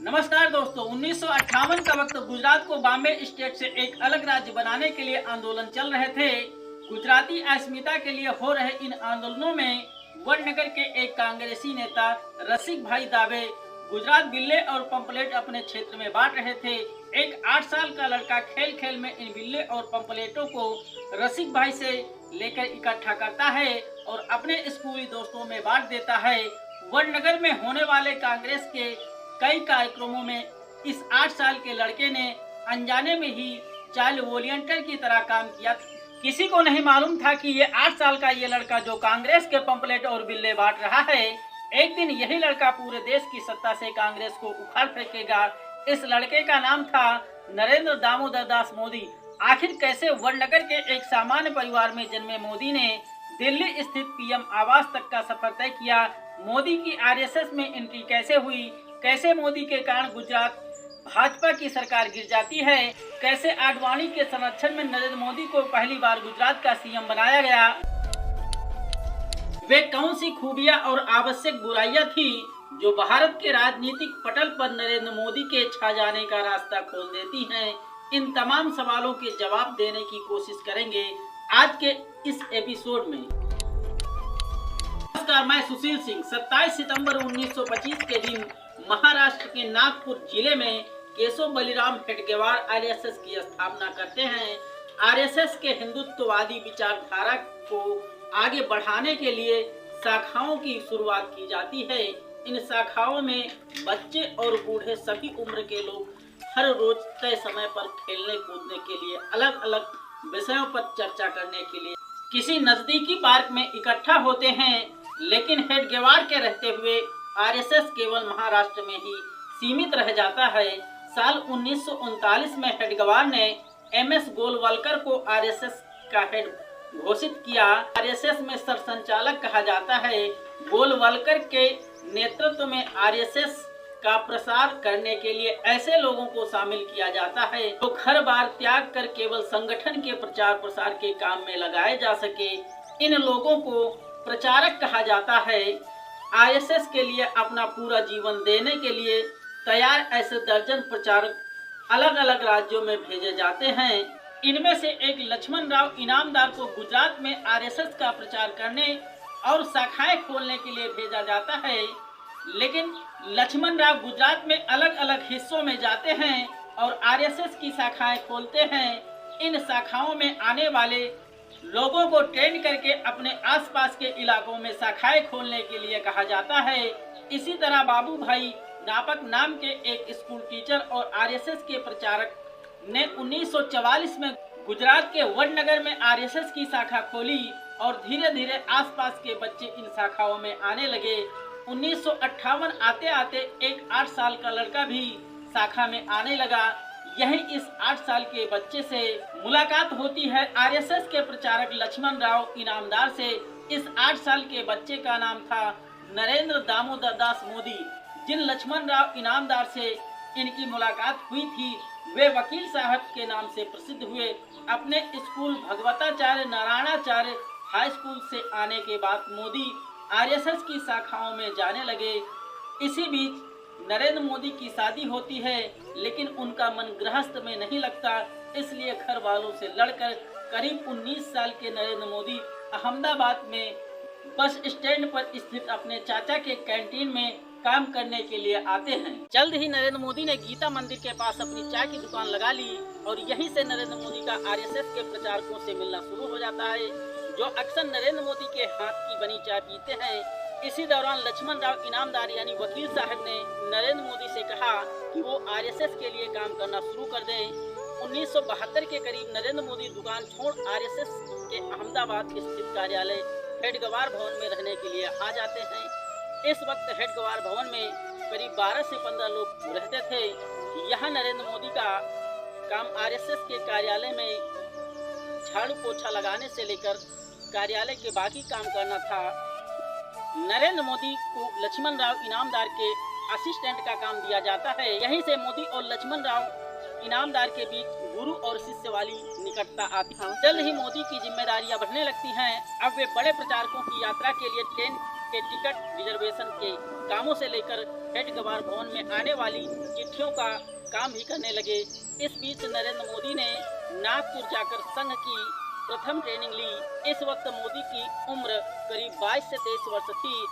नमस्कार दोस्तों, 1958 का वक्त गुजरात को बॉम्बे स्टेट से एक अलग राज्य बनाने के लिए आंदोलन चल रहे थे। गुजराती अस्मिता के लिए हो रहे इन आंदोलनों में वडनगर के एक कांग्रेसी नेता रसिक भाई दावे गुजरात बिल्ले और पंपलेट अपने क्षेत्र में बांट रहे थे। एक 8 साल का लड़का खेल खेल में इन बिल्ले और पंपलेटों को रसिक भाई से लेकर इकट्ठा करता है और अपने स्कूली दोस्तों में बांट देता है। वडनगर में होने वाले कांग्रेस के कई कार्यक्रमों में इस 8 साल के लड़के ने अनजाने में ही चाइल्ड वॉलंटियर की तरह काम किया। किसी को नहीं मालूम था कि ये 8 साल का ये लड़का जो कांग्रेस के पंपलेट और बिल्ले बांट रहा है, एक दिन यही लड़का पूरे देश की सत्ता से कांग्रेस को उखाड़ फेंकेगा। इस लड़के का नाम था नरेंद्र दामोदर दास मोदी। आखिर कैसे वडनगर के एक सामान्य परिवार में जन्मे मोदी ने दिल्ली स्थित पीएम आवास तक का सफर तय किया? मोदी की आरएसएस में एंट्री कैसे हुई? कैसे मोदी के कारण गुजरात भाजपा की सरकार गिर जाती है? कैसे आडवाणी के संरक्षण में नरेंद्र मोदी को पहली बार गुजरात का सीएम बनाया गया? वे कौन सी खूबियां और आवश्यक बुराइयां थी जो भारत के राजनीतिक पटल पर नरेंद्र मोदी के छा जाने का रास्ता खोल देती हैं? इन तमाम सवालों के जवाब देने की कोशिश करेंगे आज के इस एपिसोड में। नमस्कार, मैं सुशील सिंह। 27 सितंबर 1925 के दिन महाराष्ट्र के नागपुर जिले में केशव बलिराम हेडगेवार आरएसएस की स्थापना करते हैं। आरएसएस के हिंदुत्ववादी विचारधारा को आगे बढ़ाने के लिए शाखाओं की शुरुआत की जाती है। इन शाखाओं में बच्चे और बूढ़े सभी उम्र के लोग हर रोज तय समय पर खेलने कूदने के लिए अलग अलग विषयों पर चर्चा करने के लिए किसी नजदीकी पार्क में इकट्ठा होते हैं। लेकिन हेडगेवार के रहते हुए आरएसएस केवल महाराष्ट्र में ही सीमित रह जाता है। साल 1939 में हेडगेवार ने एमएस गोलवलकर को आरएसएस का हेड घोषित किया। आरएसएस में सरसंचालक कहा जाता है। गोलवलकर के नेतृत्व में आरएसएस का प्रसार करने के लिए ऐसे लोगों को शामिल किया जाता है जो घर बार त्याग कर केवल संगठन के प्रचार प्रसार के काम में लगाए जा सके। इन लोगों को प्रचारक कहा जाता है। आरएसएस के लिए अपना पूरा जीवन देने के लिए तैयार ऐसे दर्जन प्रचारक अलग अलग राज्यों में भेजे जाते हैं। इनमें से एक लक्ष्मण राव इनामदार को गुजरात में आरएसएस का प्रचार करने और शाखाएं खोलने के लिए भेजा जाता है। लेकिन लक्ष्मण राव गुजरात में अलग अलग हिस्सों में जाते हैं और आरएसएस की शाखाएं खोलते हैं। इन शाखाओं में आने वाले लोगों को ट्रेन करके अपने आसपास के इलाकों में शाखाएं खोलने के लिए कहा जाता है। इसी तरह बाबू भाई नापक नाम के एक स्कूल टीचर और आरएसएस के प्रचारक ने 1944 में गुजरात के वडनगर में आरएसएस की शाखा खोली और धीरे धीरे आसपास के बच्चे इन शाखाओं में आने लगे। 1958 आते आते एक 8 साल का लड़का भी शाखा में आने लगा। यही इस 8 साल के बच्चे से मुलाकात होती है आरएसएस के प्रचारक लक्ष्मण राव इनामदार से। इस 8 साल के बच्चे का नाम था नरेंद्र दामोदर दास मोदी। जिन लक्ष्मण राव इनामदार से इनकी मुलाकात हुई थी वे वकील साहब के नाम से प्रसिद्ध हुए। अपने स्कूल भगवताचार्य नारायणाचार्य हाई स्कूल से आने के बाद मोदी आरएसएस की शाखाओं में जाने लगे। इसी बीच नरेंद्र मोदी की शादी होती है, लेकिन उनका मन गृहस्थ में नहीं लगता। इसलिए घर वालों से लड़कर करीब 19 साल के नरेंद्र मोदी अहमदाबाद में बस स्टैंड पर स्थित अपने चाचा के कैंटीन में काम करने के लिए आते हैं। जल्द ही नरेंद्र मोदी ने गीता मंदिर के पास अपनी चाय की दुकान लगा ली और यहीं से नरेंद्र मोदी का आरएसएस के प्रचारकों से मिलना शुरू हो जाता है, जो अक्सर नरेंद्र मोदी के हाथ की बनी चाय पीते हैं। इसी दौरान लक्ष्मण राव इनामदार यानी वकील साहब ने नरेंद्र मोदी से कहा कि वो आरएसएस के लिए काम करना शुरू कर दें। 1972 के करीब नरेंद्र मोदी दुकान छोड़ आरएसएस के अहमदाबाद स्थित कार्यालय हेडगेवार भवन में रहने के लिए आ जाते हैं। इस वक्त हेडगेवार भवन में करीब 12 से 15 लोग रहते थे। यहाँ नरेंद्र मोदी का काम आरएसएस के कार्यालय में झाड़ू पोछा लगाने से लेकर कार्यालय के बाकी काम करना था। नरेंद्र मोदी को लक्ष्मण राव इनामदार के असिस्टेंट का काम दिया जाता है। यहीं से मोदी और लक्ष्मण राव इनामदार के बीच गुरु और शिष्य वाली निकटता आती है। जल्द ही मोदी की जिम्मेदारियां बढ़ने लगती हैं। अब वे बड़े प्रचारकों की यात्रा के लिए ट्रेन के टिकट रिजर्वेशन के कामों से लेकर हेड गवार भवन में आने वाली चिट्ठियों का काम भी करने लगे। इस बीच नरेंद्र मोदी ने नागपुर जाकर संघ की प्रथम ट्रेनिंग ली। इस वक्त मोदी की उम्र करीब 22 से 23 वर्ष थी।